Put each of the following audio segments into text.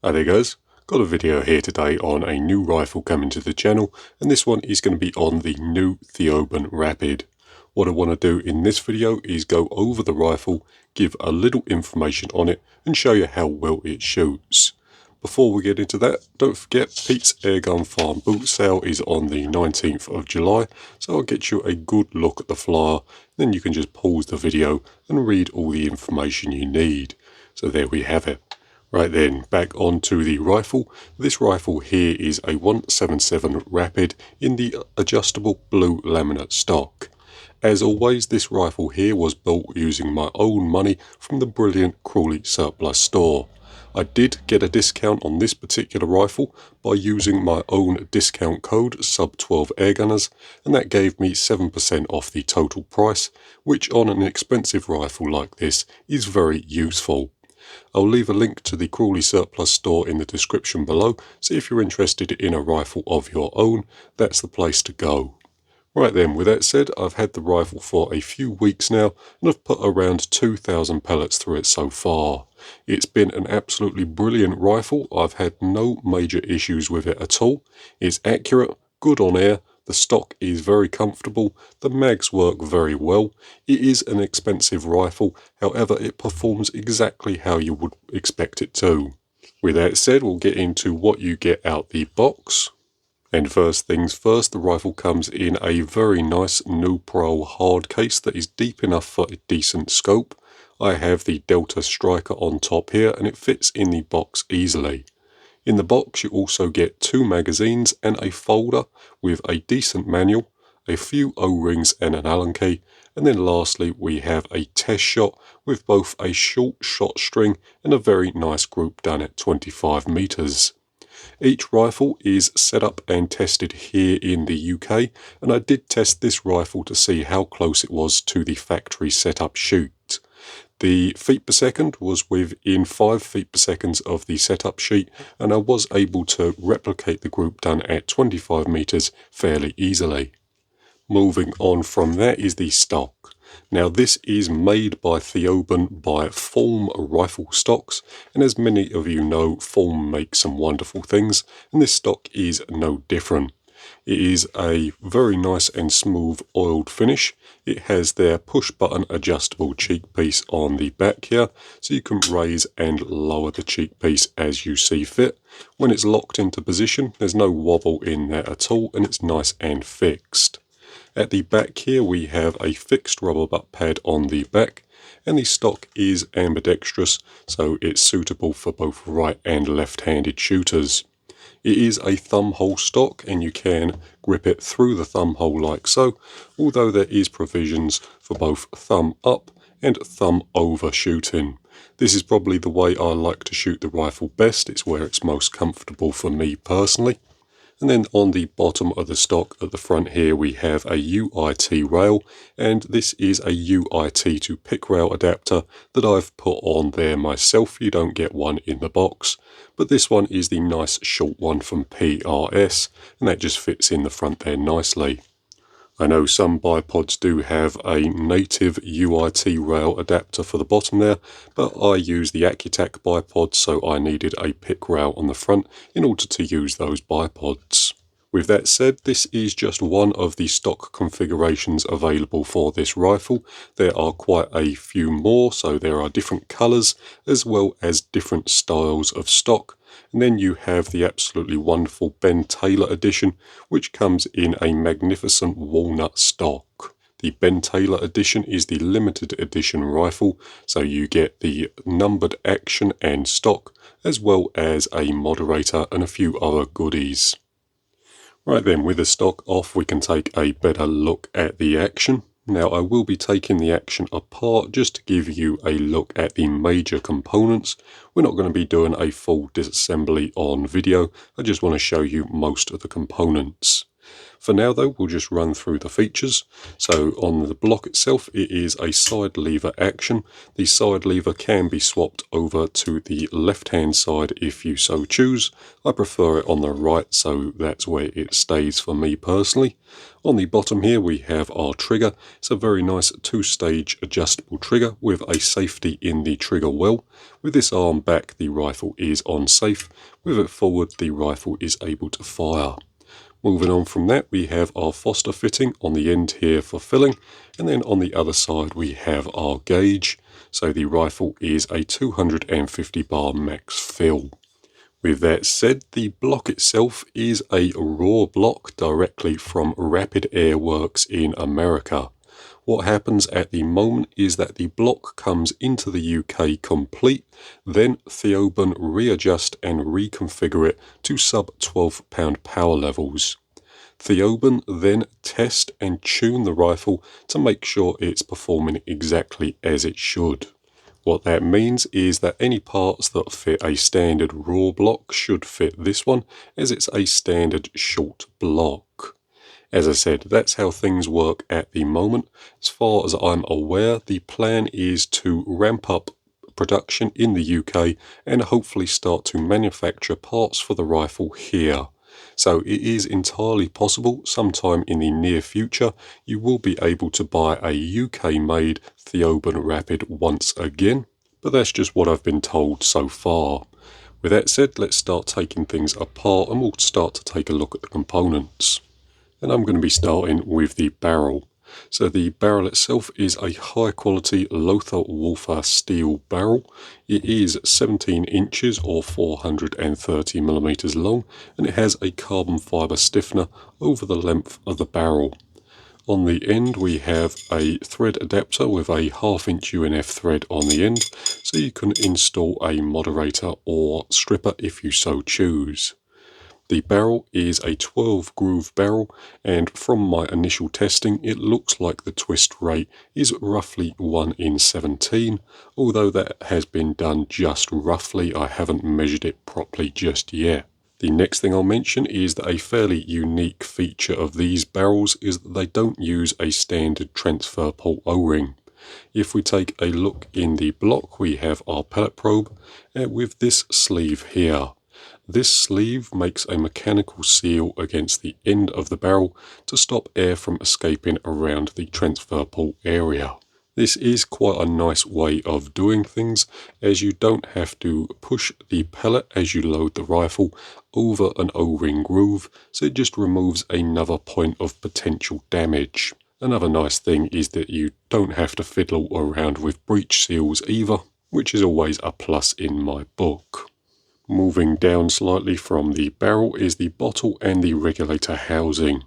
Hi there guys, got a video here today on a new rifle coming to the channel, and this one is going to be on the new Theoben Rapid. What I want to do in this video is go over the rifle, give a little information on it and show you how well it shoots. Before we get into that, don't forget Pete's Airgun Farm boot sale is on the 19th of July, so I'll get you a good look at the flyer, then you can just pause the video and read all the information you need. So there we have it. Right then, back onto the rifle. This rifle here is a 177 Rapid in the adjustable blue laminate stock. As always, this rifle here was built using my own money from the brilliant Crawley surplus store. I did get a discount on this particular rifle by using my own discount code sub12 airgunners, and that gave me 7% off the total price, which on an expensive rifle like this is very useful. I'll leave a link to the Crawley surplus store in the description below, so if you're interested in a rifle of your own, that's the place to go. Right then, with that said, I've had the rifle for a few weeks now, and I've put around 2,000 pellets through it so far. It's been an absolutely brilliant rifle. I've had no major issues with it at all. It's accurate, good on air, the stock is very comfortable, the mags work very well. It is an expensive rifle, however it performs exactly how you would expect it to. With that said, we'll get into what you get out the box. And first things first, the rifle comes in a very nice New Pro hard case that is deep enough for a decent scope. I have the Delta Striker on top here and it fits in the box easily. In the box you also get 2 magazines and a folder with a decent manual, a few O-rings and an Allen key, and then lastly we have a test shot with both a short shot string and a very nice group done at 25 meters. Each rifle is set up and tested here in the UK, and I did test this rifle to see how close it was to the factory setup shoot. The feet per second was within 5 feet per second of the setup sheet, and I was able to replicate the group done at 25 meters fairly easily. Moving on from that is the stock. Now this is made by Theoben by Form Rifle Stocks, and as many of you know, Form makes some wonderful things, and this stock is no different. It is a very nice and smooth oiled finish. It has their push button adjustable cheek piece on the back here, so you can raise and lower the cheek piece as you see fit. When it's locked into position, there's no wobble in there at all, and it's nice and fixed. At the back here we have a fixed rubber butt pad on the back, and the stock is ambidextrous, so it's suitable for both right and left-handed shooters. It is a thumb hole stock and you can grip it through the thumb hole like so, although there is provisions for both thumb up and thumb over shooting. This is probably the way I like to shoot the rifle best. It's where it's most comfortable for me personally. And then on the bottom of the stock at the front here we have a UIT rail, and this is a UIT to pick rail adapter that I've put on there myself. You don't get one in the box, but this one is the nice short one from PRS, and that just fits in the front there nicely. I know some bipods do have a native UIT rail adapter for the bottom there, but I use the Accutac bipod, so I needed a pick rail on the front in order to use those bipods. With that said, this is just one of the stock configurations available for this rifle. There are quite a few more, so there are different colours as well as different styles of stock. And then you have the absolutely wonderful Ben Taylor edition, which comes in a magnificent walnut stock. The Ben Taylor edition is the limited edition rifle, so you get the numbered action and stock, as well as a moderator and a few other goodies. Right then, with the stock off, we can take a better look at the action. Now I will be taking the action apart just to give you a look at the major components. We're not going to be doing a full disassembly on video, I just want to show you most of the components. For now though, we'll just run through the features. So on the block itself, it is a side lever action. The side lever can be swapped over to the left hand side if you so choose. I prefer it on the right, so that's where it stays for me personally. On the bottom here we have our trigger. It's a very nice two-stage adjustable trigger with a safety in the trigger well. With this arm back, the rifle is on safe. With it forward, the rifle is able to fire. Moving on from that, we have our Foster fitting on the end here for filling, and then on the other side we have our gauge. So the rifle is a 250 bar max fill. With that said, the block itself is a raw block directly from Rapid Air Works in America. What happens at the moment is that the block comes into the UK complete, then Theoben readjust and reconfigure it to sub 12 pound power levels. Theoben then test and tune the rifle to make sure it's performing exactly as it should. What that means is that any parts that fit a standard raw block should fit this one, as it's a standard short block. As I said, that's how things work at the moment. As far as I'm aware, the plan is to ramp up production in the UK and hopefully start to manufacture parts for the rifle here. So it is entirely possible sometime in the near future you will be able to buy a UK-made Theoben Rapid once again, but that's just what I've been told so far. With that said, let's start taking things apart and we'll start to take a look at the components. And I'm going to be starting with the barrel. So the barrel itself is a high quality Lothar Wolfer steel barrel. It is 17 inches or 430 millimeters long, and it has a carbon fiber stiffener over the length of the barrel. On the end we have a thread adapter with a 1/2 inch UNF thread on the end, so you can install a moderator or stripper if you so choose. The barrel is a 12 groove barrel, and from my initial testing it looks like the twist rate is roughly 1 in 17, although that has been done just roughly. I haven't measured it properly just yet. The next thing I'll mention is that a fairly unique feature of these barrels is that they don't use a standard transfer port O-ring. If we take a look in the block, we have our pellet probe with this sleeve here. This sleeve makes a mechanical seal against the end of the barrel to stop air from escaping around the transfer port area. This is quite a nice way of doing things, as you don't have to push the pellet as you load the rifle over an O-ring groove, so it just removes another point of potential damage. Another nice thing is that you don't have to fiddle around with breech seals either, which is always a plus in my book. Moving down slightly from the barrel is the bottle and the regulator housing.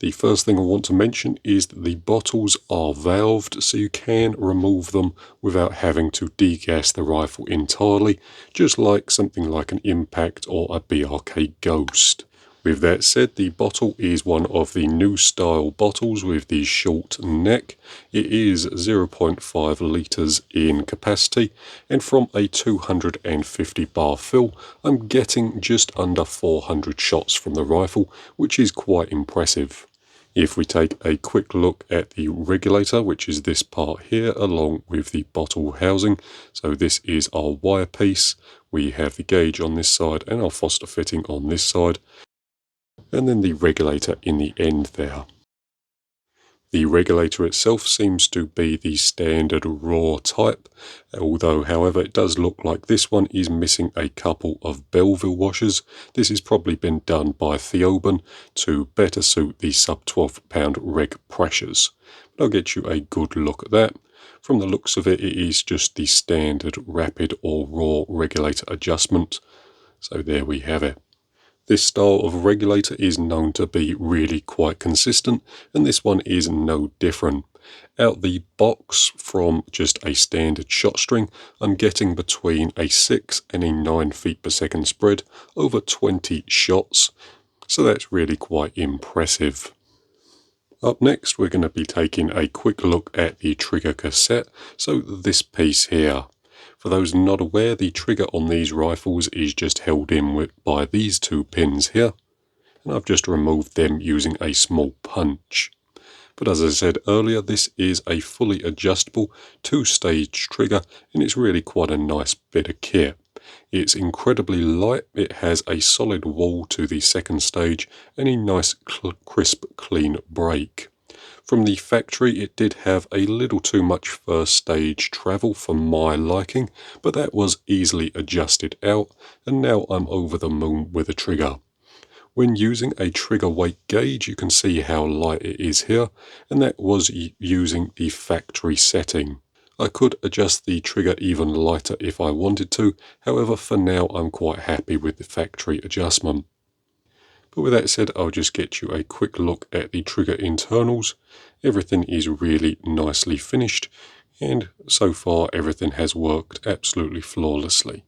The first thing I want to mention is that the bottles are valved, so you can remove them without having to degas the rifle entirely, just like something like an Impact or a BRK Ghost. With that said, the bottle is one of the new style bottles with the short neck. It is 0.5 litres in capacity, and from a 250 bar fill, I'm getting just under 400 shots from the rifle, which is quite impressive. If we take a quick look at the regulator, which is this part here, along with the bottle housing, so this is our wire piece, we have the gauge on this side and our Foster fitting on this side, and then the regulator in the end there. The regulator itself seems to be the standard raw type, although however it does look like this one is missing a couple of Belleville washers. This has probably been done by Theoben to better suit the sub 12 pound reg pressures. But I'll get you a good look at that. From the looks of it, it is just the standard rapid or raw regulator adjustment. So there we have it. This style of regulator is known to be really quite consistent, and this one is no different. Out the box, from just a standard shot string, I'm getting between a 6 and a 9 feet per second spread over 20 shots, so that's really quite impressive. Up next, we're going to be taking a quick look at the trigger cassette, so this piece here. For those not aware, the trigger on these rifles is just held in by these two pins here. and I've just removed them using a small punch. But as I said earlier, this is a fully adjustable 2-stage trigger, and it's really quite a nice bit of kit. It's incredibly light, it has a solid wall to the second stage, and a nice crisp clean break. From the factory it did have a little too much first stage travel for my liking, but that was easily adjusted out, and now I'm over the moon with a trigger. When using a trigger weight gauge, you can see how light it is here, and that was using the factory setting. I could adjust the trigger even lighter if I wanted to, however for now I'm quite happy with the factory adjustment. But with that said, I'll just get you a quick look at the trigger internals. Everything is really nicely finished, and so far everything has worked absolutely flawlessly.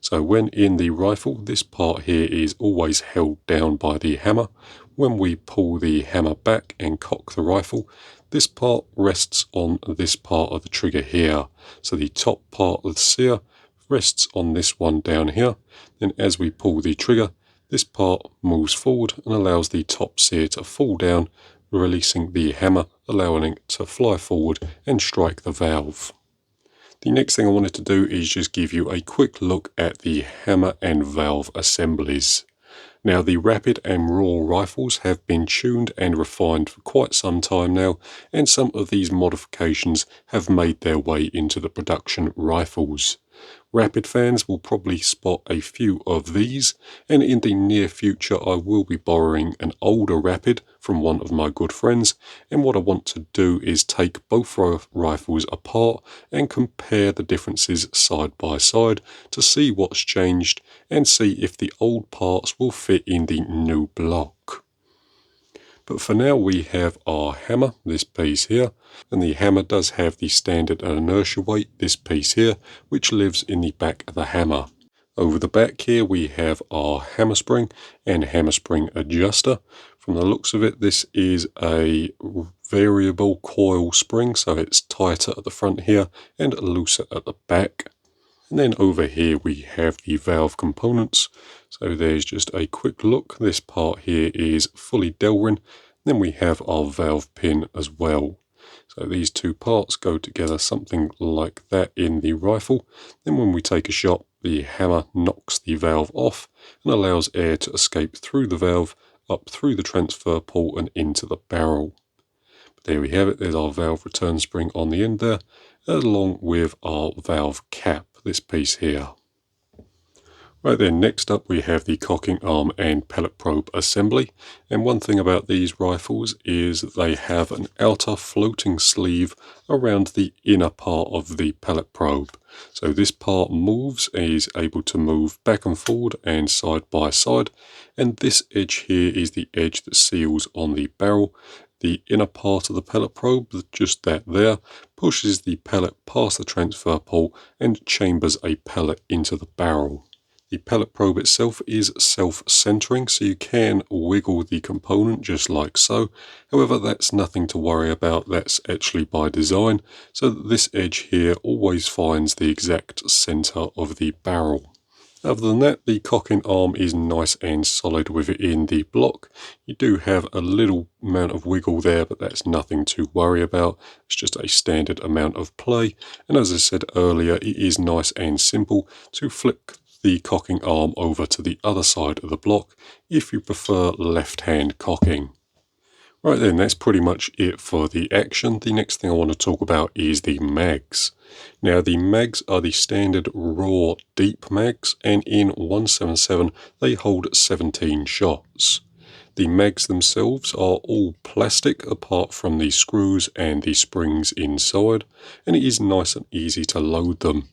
So when in the rifle, this part here is always held down by the hammer. When we pull the hammer back and cock the rifle, this part rests on this part of the trigger here. So the top part of the sear rests on this one down here. Then as we pull the trigger, this part moves forward and allows the top sear to fall down, releasing the hammer, allowing it to fly forward and strike the valve. The next thing I wanted to do is just give you a quick look at the hammer and valve assemblies. Now the Rapid and Raw rifles have been tuned and refined for quite some time now, and some of these modifications have made their way into the production rifles. Rapid fans will probably spot a few of these, and in the near future I will be borrowing an older Rapid from one of my good friends, and what I want to do is take both rifles apart and compare the differences side by side to see what's changed and see if the old parts will fit in the new block. But for now we have our hammer, this piece here, and the hammer does have the standard inertia weight, this piece here, which lives in the back of the hammer. Over the back here we have our hammer spring and hammer spring adjuster. From the looks of it, this is a variable coil spring, so it's tighter at the front here and looser at the back. And then over here we have the valve components. So there's just a quick look. This part here is fully Delrin. Then we have our valve pin as well. So these two parts go together something like that in the rifle. Then when we take a shot, the hammer knocks the valve off and allows air to escape through the valve, up through the transfer port and into the barrel. But there we have it. There's our valve return spring on the end there, along with our valve cap, this piece here. Right then, next up we have the cocking arm and pellet probe assembly, and one thing about these rifles is they have an outer floating sleeve around the inner part of the pellet probe. So this part moves, is able to move back and forward and side by side, and this edge here is the edge that seals on the barrel. The inner part of the pellet probe, just that there, pushes the pellet past the transfer port and chambers a pellet into the barrel. The pellet probe itself is self-centering, so you can wiggle the component just like so. However, that's nothing to worry about, that's actually by design, so that this edge here always finds the exact center of the barrel. Other than that, the cocking arm is nice and solid within the block. You do have a little amount of wiggle there, but that's nothing to worry about. It's just a standard amount of play. And as I said earlier, it is nice and simple to flip the cocking arm over to the other side of the block if you prefer left-hand cocking. Right then, that's pretty much it for the action. The next thing I want to talk about is the mags. Now the mags are the standard raw deep mags, and in 177 they hold 17 shots. The mags themselves are all plastic apart from the screws and the springs inside, and it is nice and easy to load them.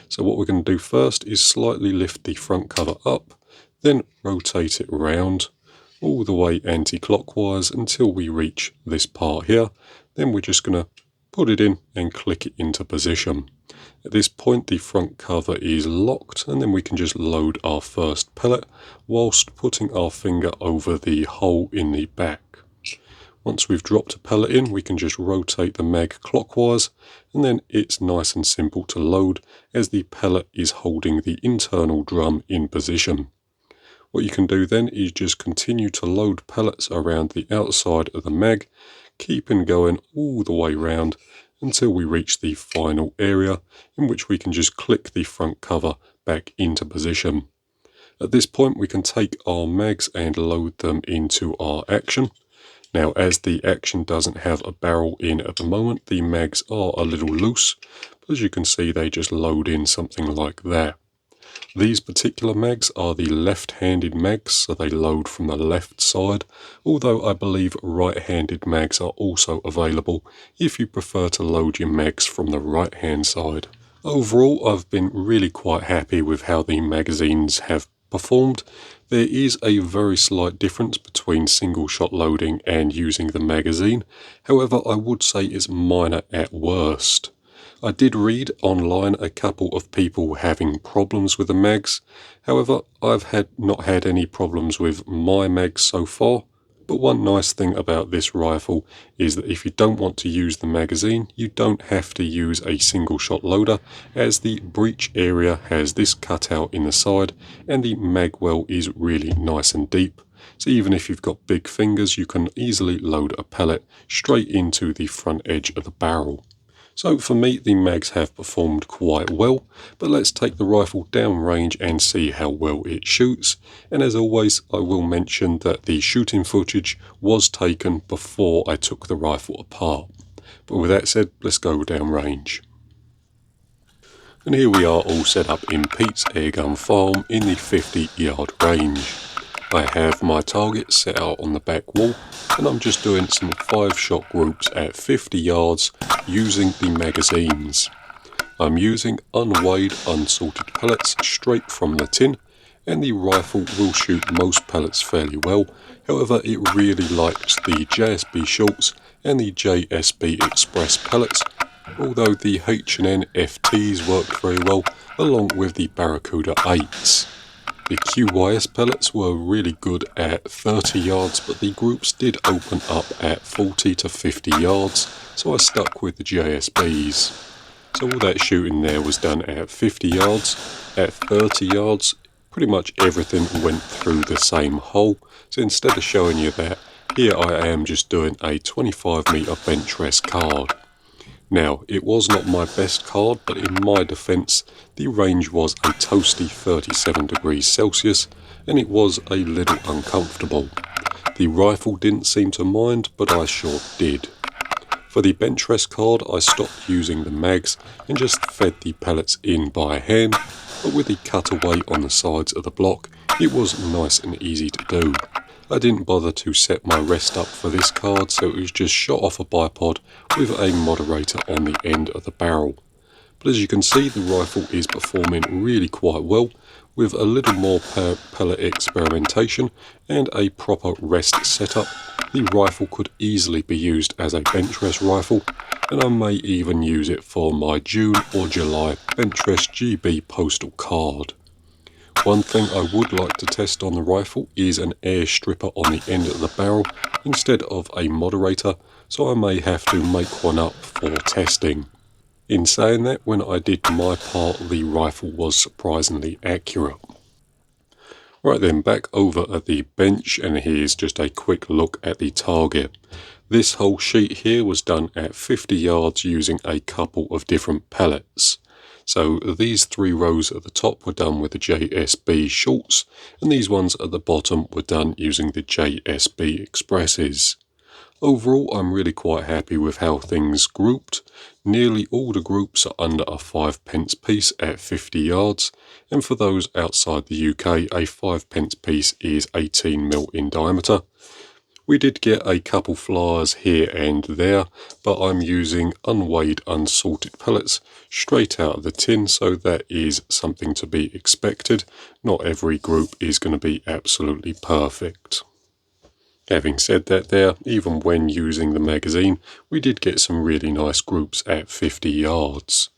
So what we're going to do first is slightly lift the front cover up, then rotate it around all the way anti-clockwise until we reach this part here. Then we're just going to put it in and click it into position. At this point the front cover is locked, and then we can just load our first pellet whilst putting our finger over the hole in the back. Once we've dropped a pellet in, we can just rotate the mag clockwise, and then it's nice and simple to load as the pellet is holding the internal drum in position. What you can do then is just continue to load pellets around the outside of the mag, keeping going all the way round until we reach the final area, in which we can just click the front cover back into position. At this point we can take our mags and load them into our action. Now, as the action doesn't have a barrel in at the moment, the mags are a little loose, but as you can see they just load in something like that. These particular mags are the left-handed mags, so they load from the left side, although I believe right-handed mags are also available if you prefer to load your mags from the right-hand side. Overall, I've been really quite happy with how the magazines have performed. There is a very slight difference between single shot loading and using the magazine. However, I would say it's minor at worst. I did read online a couple of people having problems with the mags. However, I've not had any problems with my mags so far. But one nice thing about this rifle is that if you don't want to use the magazine, you don't have to use a single shot loader, as the breech area has this cutout in the side and the mag well is really nice and deep. So even if you've got big fingers, you can easily load a pellet straight into the front edge of the barrel. So for me, the mags have performed quite well, but let's take the rifle downrange and see how well it shoots. And as always, I will mention that the shooting footage was taken before I took the rifle apart. But with that said, let's go downrange. And here we are all set up in Pete's airgun farm in the 50-yard range. I have my target set out on the back wall, and I'm just doing some 5-shot groups at 50 yards using the magazines. I'm using unweighed unsalted pellets straight from the tin, and the rifle will shoot most pellets fairly well. However, it really likes the JSB shorts and the JSB Express pellets, although the H&N FTs worked very well along with the Barracuda 8s. The QYS pellets were really good at 30 yards, but the groups did open up at 40 to 50 yards, so I stuck with the JSBs. So all that shooting there was done at 50 yards. At 30 yards, pretty much everything went through the same hole, so instead of showing you that, here I am just doing a 25-meter bench rest card. Now, it was not my best card, but in my defence, the range was a toasty 37 degrees Celsius, and it was a little uncomfortable. The rifle didn't seem to mind, but I sure did. For the bench rest card, I stopped using the mags and just fed the pellets in by hand, but with the cutaway on the sides of the block, it was nice and easy to do. I didn't bother to set my rest up for this card, so it was just shot off a bipod with a moderator on the end of the barrel. But as you can see, the rifle is performing really quite well. With a little more pellet experimentation and a proper rest setup, the rifle could easily be used as a bench rest rifle, and I may even use it for my June or July bench rest GB postal card. One thing I would like to test on the rifle is an air stripper on the end of the barrel instead of a moderator, so I may have to make one up for testing. In saying that, when I did my part, the rifle was surprisingly accurate. Right then, back over at the bench, and here's just a quick look at the target. This whole sheet here was done at 50 yards using a couple of different pellets. So these 3 rows at the top were done with the JSB shorts, and these ones at the bottom were done using the JSB Expresses. Overall, I'm really quite happy with how things grouped. Nearly all the groups are under a 5p piece at 50 yards, and for those outside the UK, a 5p piece is 18mm in diameter. We did get a couple flyers here and there, but I'm using unweighed unsalted pellets straight out of the tin, so that is something to be expected. Not every group is going to be absolutely perfect. Having said that there, even when using the magazine, we did get some really nice groups at 50 yards.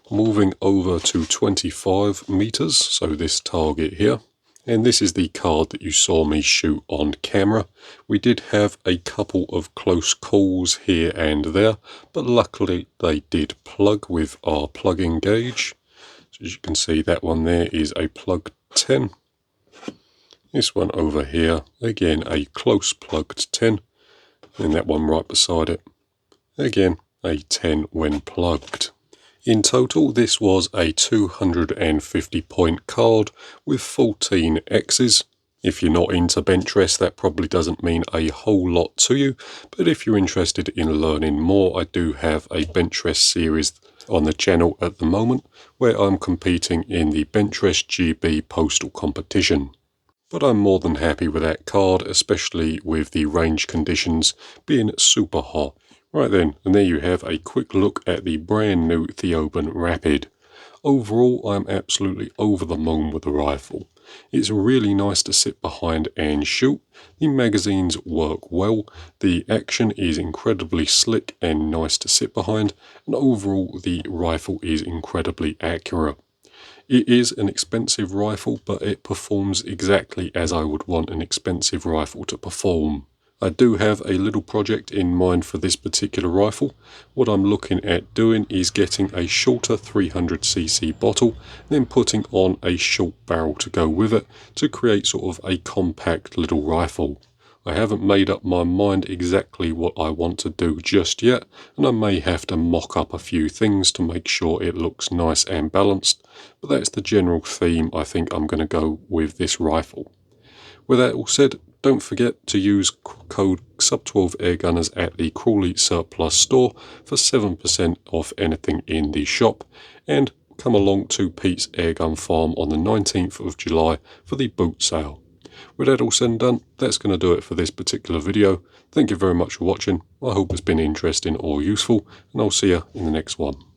Moving over to 25 meters, so this target here. And this is the card that you saw me shoot on camera. We did have a couple of close calls here and there, but luckily they did plug with our plug-in gauge. So as you can see, that one there is a plug 10. This one over here, again a close plugged 10, and that one right beside it, again a 10 when plugged. In total, this was a 250 point card with 14 X's. If you're not into bench rest, that probably doesn't mean a whole lot to you, but if you're interested in learning more, I do have a bench rest series on the channel at the moment where I'm competing in the bench rest GB postal competition. But I'm more than happy with that card, especially with the range conditions being super hot. Right then, and there you have a quick look at the brand new Theoben Rapid. Overall, I'm absolutely over the moon with the rifle. It's really nice to sit behind and shoot. The magazines work well, the action is incredibly slick and nice to sit behind, and overall the rifle is incredibly accurate. It is an expensive rifle, but it performs exactly as I would want an expensive rifle to perform. I do have a little project in mind for this particular rifle. What I'm looking at doing is getting a shorter 300cc bottle, then putting on a short barrel to go with it to create sort of a compact little rifle. I haven't made up my mind exactly what I want to do just yet, and I may have to mock up a few things to make sure it looks nice and balanced, but that's the general theme I think I'm going to go with this rifle. With that all said, don't forget to use code SUB12 Airgunners at the Crawley Surplus store for 7% off anything in the shop, and come along to Pete's Airgun Farm on the 19th of July for the boot sale. With that all said and done, that's going to do it for this particular video. Thank you very much for watching. I hope it's been interesting or useful, and I'll see you in the next one.